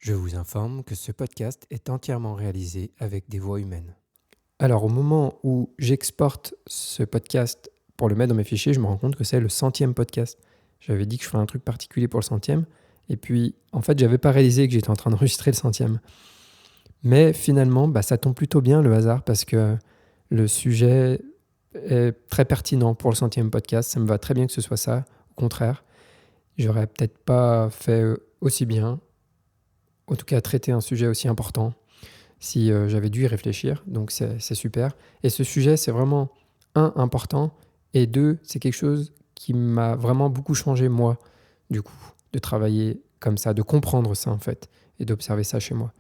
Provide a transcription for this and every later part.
Je vous informe que ce podcast est entièrement réalisé avec des voix humaines. Alors au moment où j'exporte ce podcast pour le mettre dans mes fichiers, je me rends compte que c'est le 100e podcast. J'avais dit que je ferais un truc particulier pour le 100e, et puis en fait j'avais pas réalisé que j'étais en train d'enregistrer le 100e. Mais finalement, ça tombe plutôt bien le hasard parce que le sujet est très pertinent pour le 100e podcast. Ça me va très bien que ce soit ça. Au contraire, j'aurais peut-être pas fait aussi bien, en tout cas traiter un sujet aussi important si j'avais dû y réfléchir. Donc c'est super. Et ce sujet, c'est vraiment, important, et deux, c'est quelque chose qui m'a vraiment beaucoup changé, moi, du coup, de travailler comme ça, de comprendre ça, en fait, et d'observer ça chez moi.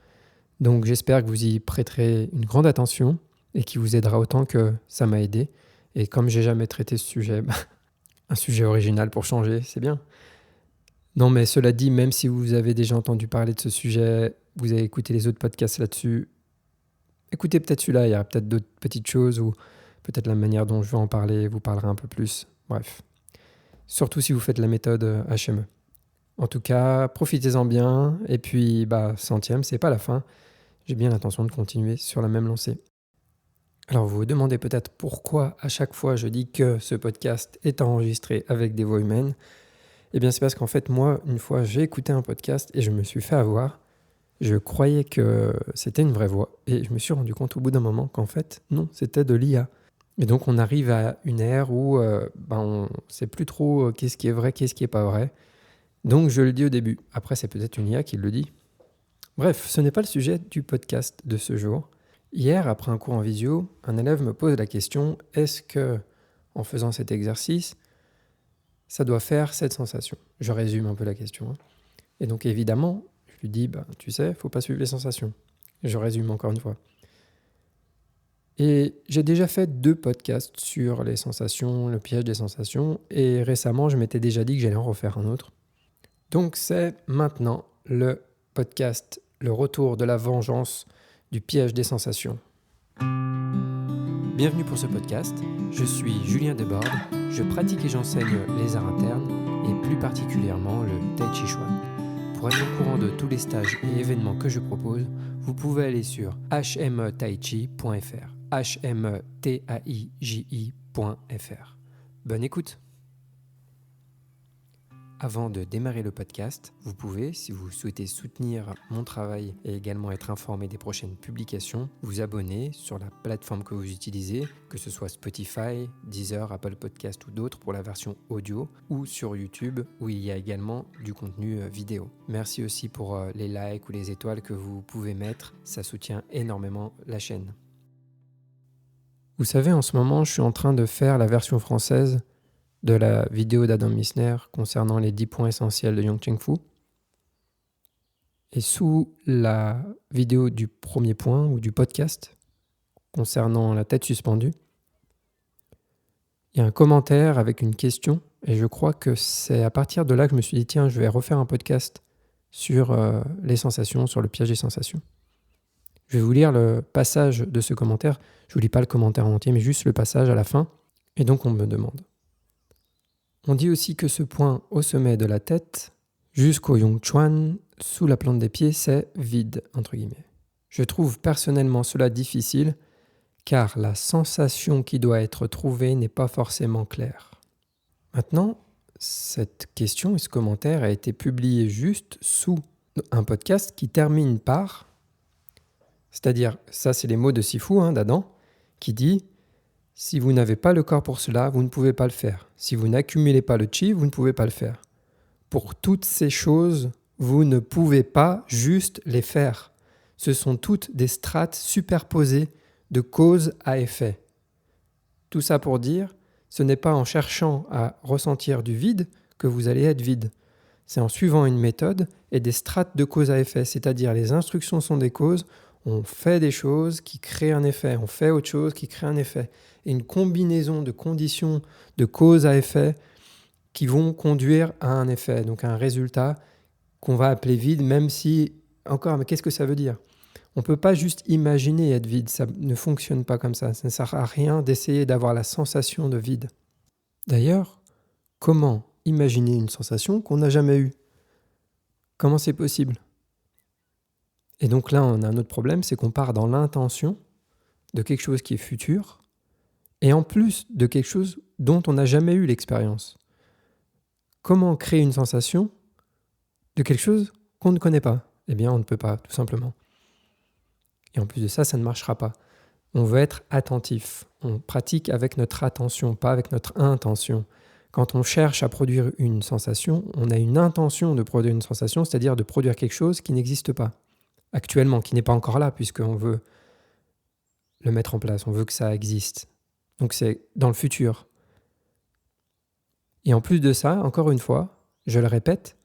Donc j'espère que vous y prêterez une grande attention et qui vous aidera autant que ça m'a aidé. Et comme j'ai jamais traité ce sujet, un sujet original pour changer, c'est bien. Non, mais cela dit, même si vous avez déjà entendu parler de ce sujet, vous avez écouté les autres podcasts là-dessus, écoutez peut-être celui-là, il y a peut-être d'autres petites choses ou peut-être la manière dont je vais en parler vous parlera un peu plus. Bref, surtout si vous faites la méthode HME. En tout cas, profitez-en bien, et puis 100e, c'est pas la fin. J'ai bien l'intention de continuer sur la même lancée. Alors vous vous demandez peut-être pourquoi à chaque fois je dis que ce podcast est enregistré avec des voix humaines. Eh bien c'est parce qu'en fait moi, une fois j'ai écouté un podcast et je me suis fait avoir. Je croyais que c'était une vraie voix et je me suis rendu compte au bout d'un moment qu'en fait non, c'était de l'IA. Et donc on arrive à une ère où on ne sait plus trop qu'est-ce qui est vrai, qu'est-ce qui n'est pas vrai. Donc je le dis au début. Après c'est peut-être une IA qui le dit. Bref, ce n'est pas le sujet du podcast de ce jour. Hier, après un cours en visio, un élève me pose la question, est-ce que, en faisant cet exercice, ça doit faire cette sensation? Je résume un peu la question. Et donc évidemment, je lui dis, tu sais, il ne faut pas suivre les sensations. Je résume encore une fois. Et j'ai déjà fait 2 podcasts sur les sensations, le piège des sensations, et récemment, je m'étais déjà dit que j'allais en refaire un autre. Donc c'est maintenant le podcast, le retour de la vengeance du piège des sensations. Bienvenue pour ce podcast, je suis Julien Desbordes, je pratique et j'enseigne les arts internes et plus particulièrement le Tai Chi Chuan. Pour être au courant de tous les stages et événements que je propose, vous pouvez aller sur hmetaichi.fr, hmetaiji.fr. Bonne écoute! Avant de démarrer le podcast, vous pouvez, si vous souhaitez soutenir mon travail et également être informé des prochaines publications, vous abonner sur la plateforme que vous utilisez, que ce soit Spotify, Deezer, Apple Podcast ou d'autres pour la version audio, ou sur YouTube où il y a également du contenu vidéo. Merci aussi pour les likes ou les étoiles que vous pouvez mettre, ça soutient énormément la chaîne. Vous savez, en ce moment, je suis en train de faire la version française de la vidéo d'Adam Missner concernant les 10 points essentiels de Yong-Cheng Fu. Et sous la vidéo du premier point ou du podcast concernant la tête suspendue, il y a un commentaire avec une question et je crois que c'est à partir de là que je me suis dit tiens, je vais refaire un podcast sur les sensations, sur le piège des sensations. Je vais vous lire le passage de ce commentaire. Je ne vous lis pas le commentaire en entier, mais juste le passage à la fin. Et donc on me demande. On dit aussi que ce point au sommet de la tête, jusqu'au Yongchuan, sous la plante des pieds, c'est vide, entre guillemets. Je trouve personnellement cela difficile, car la sensation qui doit être trouvée n'est pas forcément claire. Maintenant, cette question et ce commentaire a été publié juste sous un podcast qui termine par, c'est-à-dire, ça c'est les mots de Sifu, d'Adam, qui dit « Si vous n'avez pas le corps pour cela, vous ne pouvez pas le faire. Si vous n'accumulez pas le chi, vous ne pouvez pas le faire. Pour toutes ces choses, vous ne pouvez pas juste les faire. Ce sont toutes des strates superposées de cause à effet. » Tout ça pour dire, ce n'est pas en cherchant à ressentir du vide que vous allez être vide. C'est en suivant une méthode et des strates de cause à effet, c'est-à-dire les instructions sont des causes, on fait des choses qui créent un effet, on fait autre chose qui crée un effet. Et une combinaison de conditions de cause à effet qui vont conduire à un effet, donc à un résultat qu'on va appeler vide, même si, encore, mais qu'est-ce que ça veut dire ? On ne peut pas juste imaginer être vide, ça ne fonctionne pas comme ça. Ça ne sert à rien d'essayer d'avoir la sensation de vide. D'ailleurs, comment imaginer une sensation qu'on n'a jamais eue ? Comment c'est possible ? Et donc là, on a un autre problème, c'est qu'on part dans l'intention de quelque chose qui est futur, et en plus de quelque chose dont on n'a jamais eu l'expérience. Comment créer une sensation de quelque chose qu'on ne connaît pas? Eh bien, on ne peut pas, tout simplement. Et en plus de ça, ça ne marchera pas. On veut être attentif. On pratique avec notre attention, pas avec notre intention. Quand on cherche à produire une sensation, on a une intention de produire une sensation, c'est-à-dire de produire quelque chose qui n'existe pas actuellement, qui n'est pas encore là, puisqu'on veut le mettre en place, on veut que ça existe. Donc c'est dans le futur. Et en plus de ça, encore une fois, je le répète,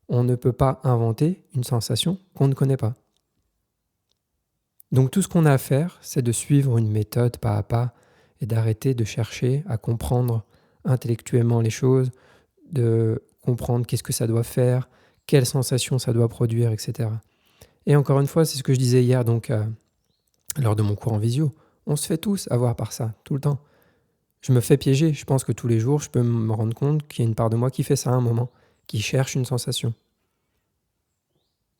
on ne peut pas inventer une sensation qu'on ne connaît pas. Donc tout ce qu'on a à faire, c'est de suivre une méthode pas à pas et d'arrêter de chercher à comprendre intellectuellement les choses, de comprendre qu'est-ce que ça doit faire, quelles sensations ça doit produire, etc. Et encore une fois, c'est ce que je disais hier donc lors de mon cours en visio. On se fait tous avoir par ça, tout le temps. Je me fais piéger. Je pense que tous les jours, je peux me rendre compte qu'il y a une part de moi qui fait ça à un moment, qui cherche une sensation.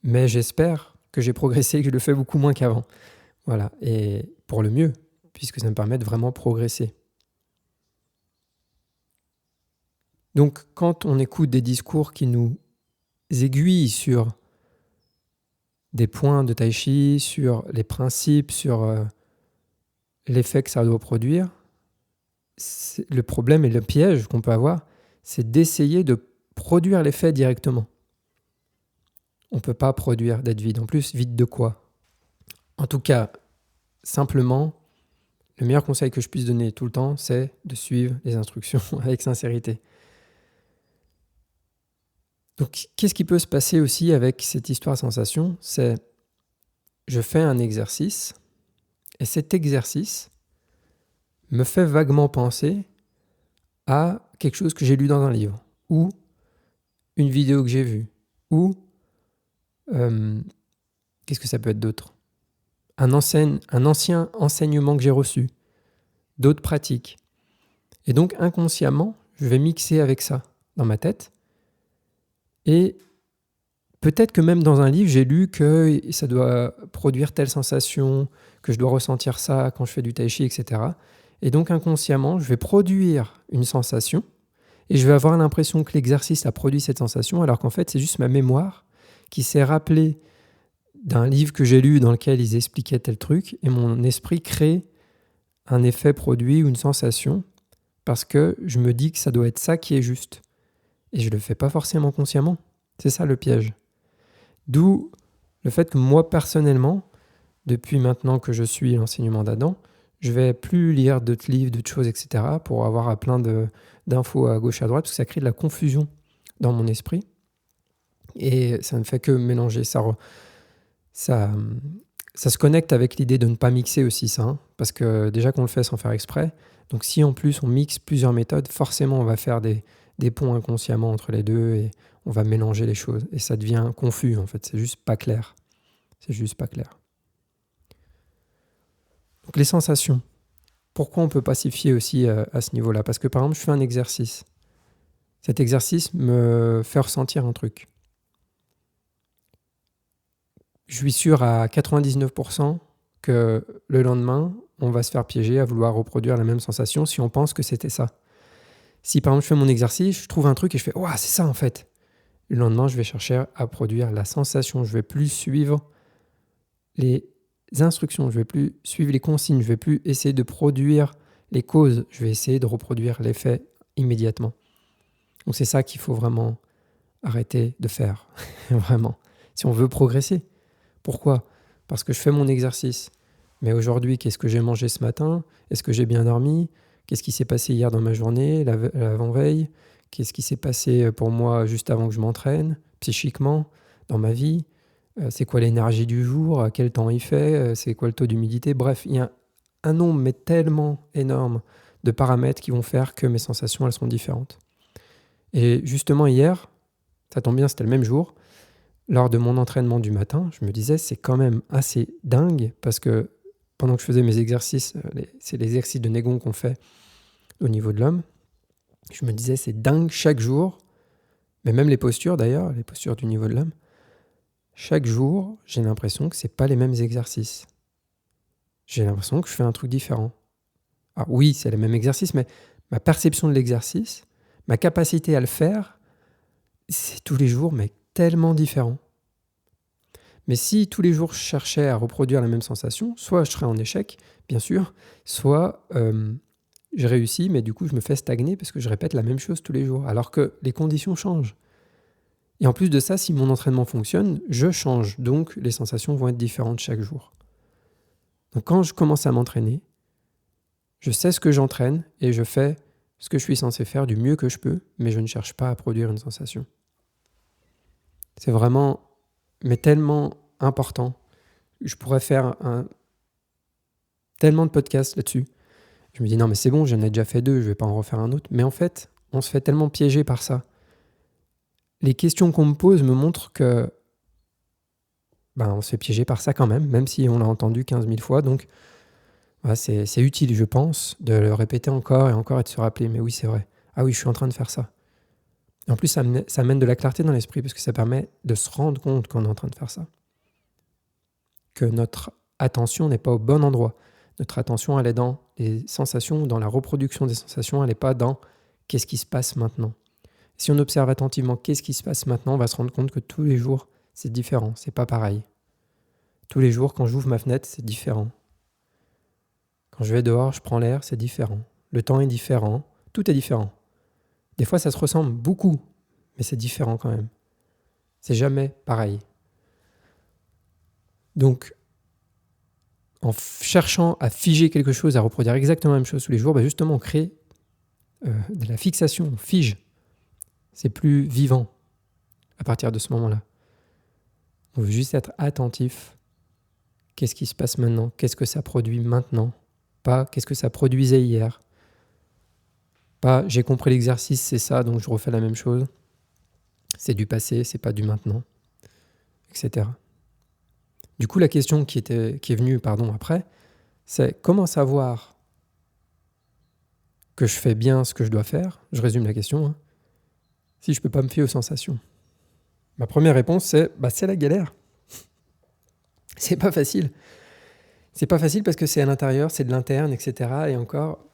Mais j'espère que j'ai progressé et que je le fais beaucoup moins qu'avant. Voilà, et pour le mieux, puisque ça me permet de vraiment progresser. Donc, quand on écoute des discours qui nous aiguillent sur des points de tai chi, sur les principes, sur l'effet que ça doit produire, le problème et le piège qu'on peut avoir, c'est d'essayer de produire l'effet directement. On ne peut pas produire d'être vide. En plus, vide de quoi? En tout cas, simplement, le meilleur conseil que je puisse donner tout le temps, c'est de suivre les instructions avec sincérité. Donc, qu'est-ce qui peut se passer aussi avec cette histoire sensation? C'est, je fais un exercice, et cet exercice me fait vaguement penser à quelque chose que j'ai lu dans un livre, ou une vidéo que j'ai vue, ou qu'est-ce que ça peut être d'autre? Un ancien enseignement que j'ai reçu, d'autres pratiques. Et donc inconsciemment, je vais mixer avec ça dans ma tête. Et peut-être que même dans un livre, j'ai lu que ça doit produire telle sensation, que je dois ressentir ça quand je fais du tai chi, etc. Et donc inconsciemment, je vais produire une sensation et je vais avoir l'impression que l'exercice a produit cette sensation, alors qu'en fait, c'est juste ma mémoire qui s'est rappelée d'un livre que j'ai lu dans lequel ils expliquaient tel truc, et mon esprit crée un effet produit ou une sensation parce que je me dis que ça doit être ça qui est juste. Et je ne le fais pas forcément consciemment. C'est ça le piège. D'où le fait que moi, personnellement, depuis maintenant que je suis l'enseignement d'Adam, je vais plus lire d'autres livres, d'autres choses, etc. pour avoir plein d'infos à gauche, à droite, parce que ça crée de la confusion dans mon esprit. Et ça ne fait que mélanger. Ça se connecte avec l'idée de ne pas mixer aussi ça, hein, parce que déjà qu'on le fait sans faire exprès. Donc si en plus on mixe plusieurs méthodes, forcément on va faire des ponts inconsciemment entre les deux et on va mélanger les choses. Et ça devient confus en fait, c'est juste pas clair. C'est juste pas clair. Donc les sensations. Pourquoi on peut pacifier aussi à ce niveau-là? Parce que par exemple, je fais un exercice. Cet exercice me fait ressentir un truc. Je suis sûr à 99% que le lendemain, on va se faire piéger à vouloir reproduire la même sensation si on pense que c'était ça. Si par exemple je fais mon exercice, je trouve un truc et je fais « Ouah, c'est ça en fait !» Le lendemain, je vais chercher à produire la sensation. Je ne vais plus suivre les instructions, je ne vais plus suivre les consignes, je ne vais plus essayer de produire les causes, je vais essayer de reproduire l'effet immédiatement. Donc c'est ça qu'il faut vraiment arrêter de faire, vraiment, si on veut progresser. Pourquoi? Parce que je fais mon exercice. Mais aujourd'hui, qu'est-ce que j'ai mangé ce matin? Est-ce que j'ai bien dormi? Qu'est-ce qui s'est passé hier dans ma journée, l'avant-veille? Qu'est-ce qui s'est passé pour moi juste avant que je m'entraîne, psychiquement, dans ma vie? C'est quoi l'énergie du jour? À quel temps il fait? C'est quoi le taux d'humidité? Bref, il y a un nombre mais tellement énorme de paramètres qui vont faire que mes sensations, elles sont différentes. Et justement hier, ça tombe bien, c'était le même jour, lors de mon entraînement du matin, je me disais c'est quand même assez dingue parce que pendant que je faisais mes exercices, c'est l'exercice de Neigong qu'on fait au niveau de l'homme, je me disais c'est dingue chaque jour, mais même les postures d'ailleurs, les postures du niveau de l'homme, chaque jour, j'ai l'impression que ce n'est pas les mêmes exercices. J'ai l'impression que je fais un truc différent. Alors oui, c'est les mêmes exercices, mais ma perception de l'exercice, ma capacité à le faire, c'est tous les jours, mais tellement différent. Mais si tous les jours je cherchais à reproduire la même sensation, soit je serais en échec, bien sûr, soit je réussis, mais du coup je me fais stagner parce que je répète la même chose tous les jours, alors que les conditions changent. Et en plus de ça, si mon entraînement fonctionne, je change, donc les sensations vont être différentes chaque jour. Donc quand je commence à m'entraîner, je sais ce que j'entraîne et je fais ce que je suis censé faire du mieux que je peux, mais je ne cherche pas à produire une sensation. C'est vraiment, mais tellement important. Je pourrais faire tellement de podcasts là-dessus. Je me dis non mais c'est bon, j'en ai déjà fait 2, je ne vais pas en refaire un autre. Mais en fait, on se fait tellement piéger par ça. Les questions qu'on me pose me montrent que on se fait piéger par ça quand même si on l'a entendu 15 000 fois. Donc voilà, c'est utile, je pense, de le répéter encore et encore et de se rappeler. Mais oui, c'est vrai. Ah oui, je suis en train de faire ça. Et en plus, ça amène de la clarté dans l'esprit parce que ça permet de se rendre compte qu'on est en train de faire ça. Que notre attention n'est pas au bon endroit. Notre attention, elle est dans les sensations, dans la reproduction des sensations, elle n'est pas dans qu'est-ce qui se passe maintenant. Si on observe attentivement qu'est-ce qui se passe maintenant, on va se rendre compte que tous les jours, c'est différent, c'est pas pareil. Tous les jours, quand j'ouvre ma fenêtre, c'est différent. Quand je vais dehors, je prends l'air, c'est différent. Le temps est différent, tout est différent. Des fois, ça se ressemble beaucoup, mais c'est différent quand même. C'est jamais pareil. Donc, en cherchant à figer quelque chose, à reproduire exactement la même chose tous les jours, justement, on crée de la fixation, on fige. C'est plus vivant à partir de ce moment-là. On veut juste être attentif. Qu'est-ce qui se passe maintenant ? Qu'est-ce que ça produit maintenant ? Pas qu'est-ce que ça produisait hier ? Pas j'ai compris l'exercice, c'est ça, donc je refais la même chose. C'est du passé, c'est pas du maintenant, etc. Du coup, la question qui est venue après, c'est comment savoir que je fais bien ce que je dois faire ? Je résume la question. Si je peux pas me fier aux sensations. Ma première réponse, c'est la galère. C'est pas facile. C'est pas facile parce que c'est à l'intérieur, c'est de l'interne, etc. Et encore,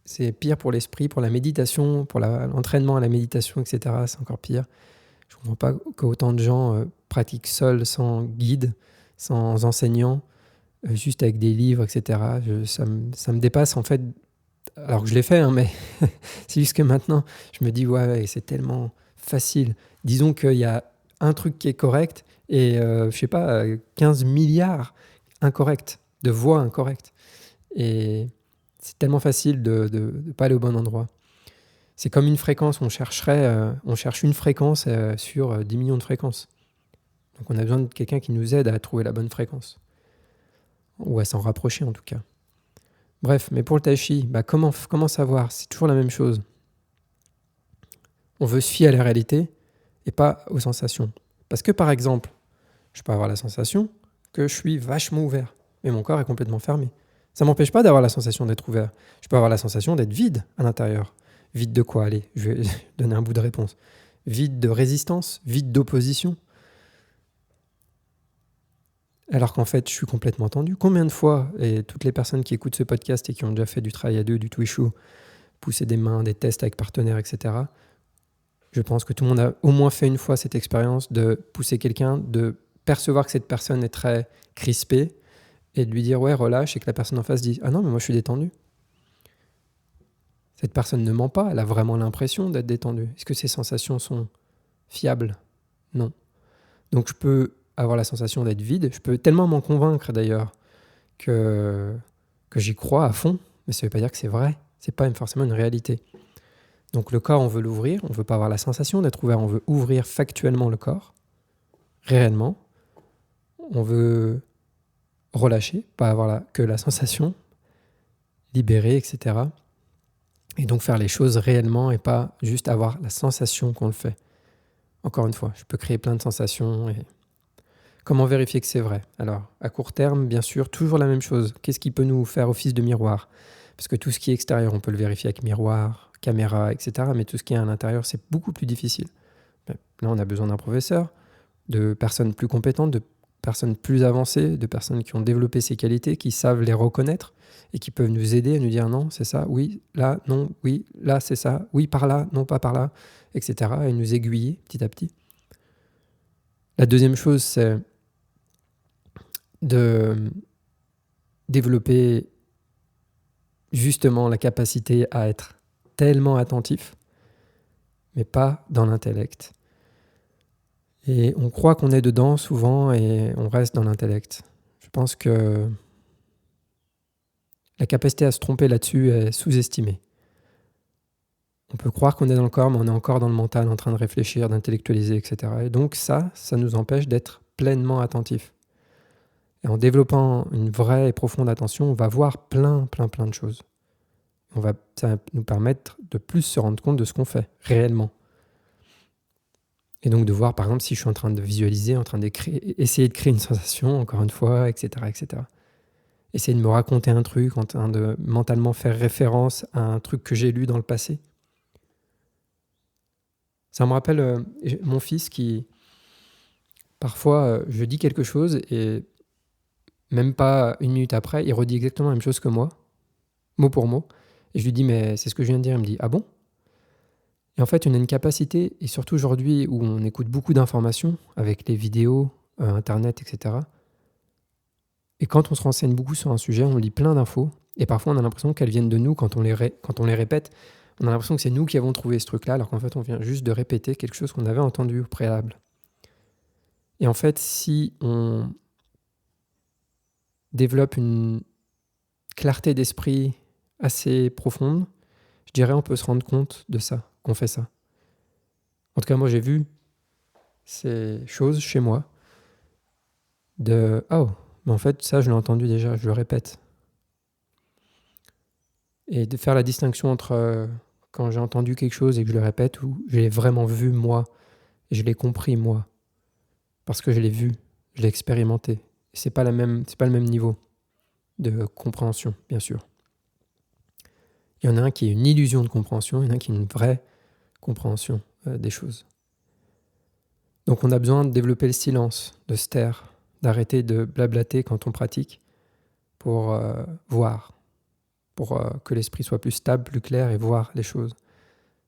c'est pire pour l'esprit, pour la méditation, pour l'entraînement à la méditation, etc. C'est encore pire. Je ne comprends pas qu'autant de gens pratiquent seuls, sans guide, sans enseignant, juste avec des livres, etc. Ça me dépasse en fait, alors que je l'ai fait, mais c'est juste que maintenant, je me dis, ouais, c'est tellement facile. Disons qu'il y a un truc qui est correct et, 15 milliards incorrects, de voix incorrectes. Et c'est tellement facile de ne pas aller au bon endroit. C'est comme une fréquence, on cherche une fréquence sur 10 millions de fréquences. Donc on a besoin de quelqu'un qui nous aide à trouver la bonne fréquence. Ou à s'en rapprocher en tout cas. Bref, mais pour le tai chi, comment savoir ? C'est toujours la même chose. On veut se fier à la réalité et pas aux sensations. Parce que par exemple, je peux avoir la sensation que je suis vachement ouvert, mais mon corps est complètement fermé. Ça ne m'empêche pas d'avoir la sensation d'être ouvert. Je peux avoir la sensation d'être vide à l'intérieur. Vide de quoi ? Allez, je vais donner un bout de réponse. Vide de résistance, vide d'opposition. Alors qu'en fait, je suis complètement tendu. Combien de fois, et toutes les personnes qui écoutent ce podcast et qui ont déjà fait du travail à deux, du Twishu, pousser des mains, des tests avec partenaires, etc., je pense que tout le monde a au moins fait une fois cette expérience de pousser quelqu'un, de percevoir que cette personne est très crispée et de lui dire « ouais, relâche » et que la personne en face dit « ah non, mais moi je suis détendu ». Cette personne ne ment pas, elle a vraiment l'impression d'être détendue. Est-ce que ces sensations sont fiables ? Non. Donc je peux avoir la sensation d'être vide, je peux tellement m'en convaincre d'ailleurs que j'y crois à fond, mais ça ne veut pas dire que c'est vrai, c'est pas forcément une réalité. Donc le corps, on veut l'ouvrir, on ne veut pas avoir la sensation d'être ouvert, on veut ouvrir factuellement le corps, réellement. On veut relâcher, pas avoir que la sensation, libérer, etc. Et donc faire les choses réellement et pas juste avoir la sensation qu'on le fait. Encore une fois, je peux créer plein de sensations. Et comment vérifier que c'est vrai ? Alors, à court terme, bien sûr, toujours la même chose. Qu'est-ce qui peut nous faire office de miroir ? Parce que tout ce qui est extérieur, on peut le vérifier avec miroir, caméra, etc. Mais tout ce qui est à l'intérieur, c'est beaucoup plus difficile. Là, on a besoin d'un professeur de personnes plus compétentes, de personnes plus avancées, de personnes qui ont développé ces qualités, qui savent les reconnaître et qui peuvent nous aider à nous dire non, c'est ça, oui, là, non, oui, là, c'est ça, oui, par là, non, pas par là, etc. et nous aiguiller petit à petit. La deuxième chose, c'est de développer justement la capacité à être tellement attentif, mais pas dans l'intellect. Et on croit qu'on est dedans souvent et on reste dans l'intellect. Je pense que la capacité à se tromper là-dessus est sous-estimée. On peut croire qu'on est dans le corps, mais on est encore dans le mental en train de réfléchir, d'intellectualiser, etc. Et donc ça nous empêche d'être pleinement attentif. Et en développant une vraie et profonde attention, on va voir plein de choses. Ça va nous permettre de plus se rendre compte de ce qu'on fait réellement. Et donc de voir, par exemple, si je suis en train de visualiser, en train essayer de créer une sensation, encore une fois, etc., etc. Essayer de me raconter un truc, en train de mentalement faire référence à un truc que j'ai lu dans le passé. Ça me rappelle mon fils qui, parfois, je dis quelque chose et même pas une minute après, il redit exactement la même chose que moi, mot pour mot. Et je lui dis, mais c'est ce que je viens de dire. Il me dit, ah bon ? Et en fait, on a une capacité, et surtout aujourd'hui où on écoute beaucoup d'informations avec les vidéos, Internet, etc. Et quand on se renseigne beaucoup sur un sujet, on lit plein d'infos, et parfois on a l'impression qu'elles viennent de nous quand on les répète. On a l'impression que c'est nous qui avons trouvé ce truc-là, alors qu'en fait on vient juste de répéter quelque chose qu'on avait entendu au préalable. Et en fait, si on développe une clarté d'esprit assez profonde, je dirais on peut se rendre compte de ça, qu'on fait ça. En tout cas, moi j'ai vu ces choses chez moi de « Oh, mais en fait ça je l'ai entendu déjà, je le répète ». Et de faire la distinction entre quand j'ai entendu quelque chose et que je le répète ou je l'ai vraiment vu moi et je l'ai compris moi parce que je l'ai vu, je l'ai expérimenté. C'est pas le même niveau de compréhension, bien sûr. Il y en a un qui est une illusion de compréhension, il y en a un qui est une vraie compréhension des choses. Donc on a besoin de développer le silence, de se taire, d'arrêter de blablater quand on pratique pour voir, pour que l'esprit soit plus stable, plus clair et voir les choses.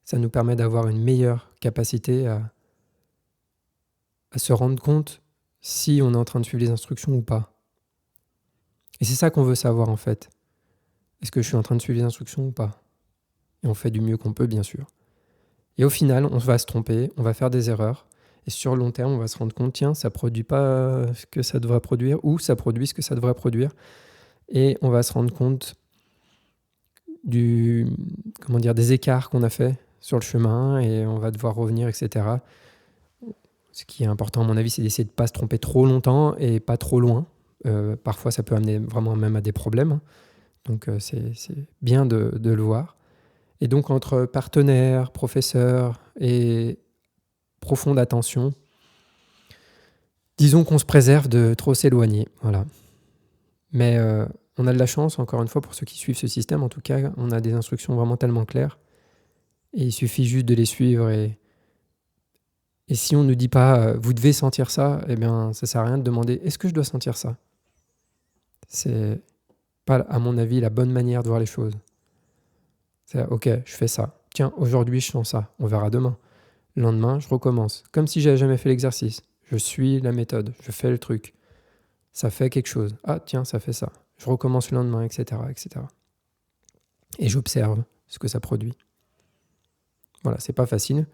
Ça nous permet d'avoir une meilleure capacité à se rendre compte si on est en train de suivre les instructions ou pas. Et c'est ça qu'on veut savoir en fait. Est-ce que je suis en train de suivre les instructions ou pas ? Et on fait du mieux qu'on peut, bien sûr. Et au final, on va se tromper, on va faire des erreurs. Et sur le long terme, on va se rendre compte, tiens, ça ne produit pas ce que ça devrait produire ou ça produit ce que ça devrait produire. Et on va se rendre compte des écarts qu'on a fait sur le chemin et on va devoir revenir, etc. Ce qui est important, à mon avis, c'est d'essayer de ne pas se tromper trop longtemps et pas trop loin. Parfois, ça peut amener vraiment même à des problèmes. Donc, c'est bien de le voir. Et donc, entre partenaires, professeurs et profonde attention, disons qu'on se préserve de trop s'éloigner. Voilà. Mais on a de la chance, encore une fois, pour ceux qui suivent ce système. En tout cas, on a des instructions vraiment tellement claires. Et il suffit juste de les suivre. Et si on ne dit pas vous devez sentir ça, eh bien, ça ne sert à rien de demander est-ce que je dois sentir ça ? C'est pas, à mon avis, la bonne manière de voir les choses. C'est ok, je fais ça. Tiens, aujourd'hui, je sens ça. On verra demain. Le lendemain, je recommence. Comme si j'avais jamais fait l'exercice. Je suis la méthode. Je fais le truc. Ça fait quelque chose. Ah, tiens, ça fait ça. Je recommence le lendemain, etc., etc. Et j'observe ce que ça produit. Voilà, c'est pas facile.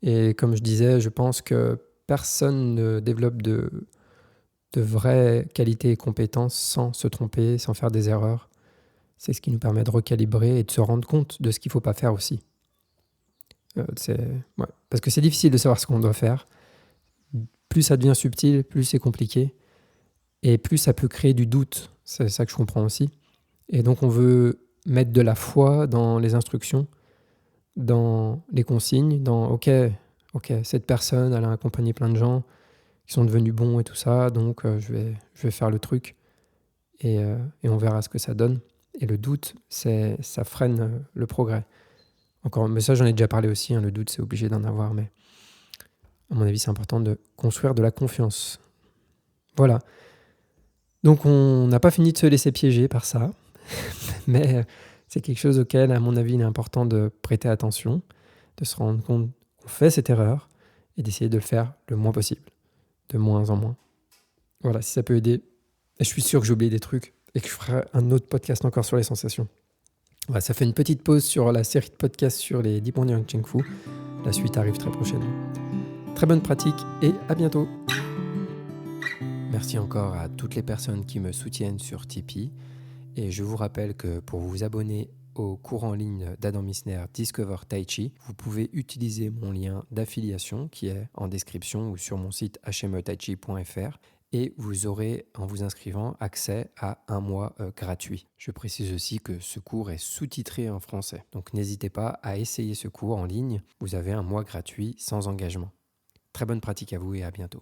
Et comme je disais, je pense que personne ne développe de vraies qualités et compétences sans se tromper, sans faire des erreurs. C'est ce qui nous permet de recalibrer et de se rendre compte de ce qu'il ne faut pas faire aussi. Parce que c'est difficile de savoir ce qu'on doit faire. Plus ça devient subtil, plus c'est compliqué. Et plus ça peut créer du doute. C'est ça que je comprends aussi. Et donc on veut mettre de la foi dans les instructions, dans les consignes, dans ok, cette personne, elle a accompagné plein de gens qui sont devenus bons et tout ça, donc je vais faire le truc et on verra ce que ça donne. Et le doute, ça freine le progrès. Mais ça, j'en ai déjà parlé aussi, le doute, c'est obligé d'en avoir, mais à mon avis, c'est important de construire de la confiance. Voilà. Donc, on n'a pas fini de se laisser piéger par ça, mais c'est quelque chose auquel, à mon avis, il est important de prêter attention, de se rendre compte qu'on fait cette erreur et d'essayer de le faire le moins possible, de moins en moins. Voilà, si ça peut aider. Et je suis sûr que j'ai oublié des trucs et que je ferai un autre podcast encore sur les sensations. Voilà, ça fait une petite pause sur la série de podcasts sur les 10 points du Cheng Fu. La suite arrive très prochainement. Très bonne pratique et à bientôt. Merci encore à toutes les personnes qui me soutiennent sur Tipeee. Et je vous rappelle que pour vous abonner au cours en ligne d'Adam Missner Discover Tai Chi, vous pouvez utiliser mon lien d'affiliation qui est en description ou sur mon site hmetaichi.fr et vous aurez, en vous inscrivant, accès à un mois gratuit. Je précise aussi que ce cours est sous-titré en français, donc n'hésitez pas à essayer ce cours en ligne. Vous avez un mois gratuit sans engagement. Très bonne pratique à vous et à bientôt.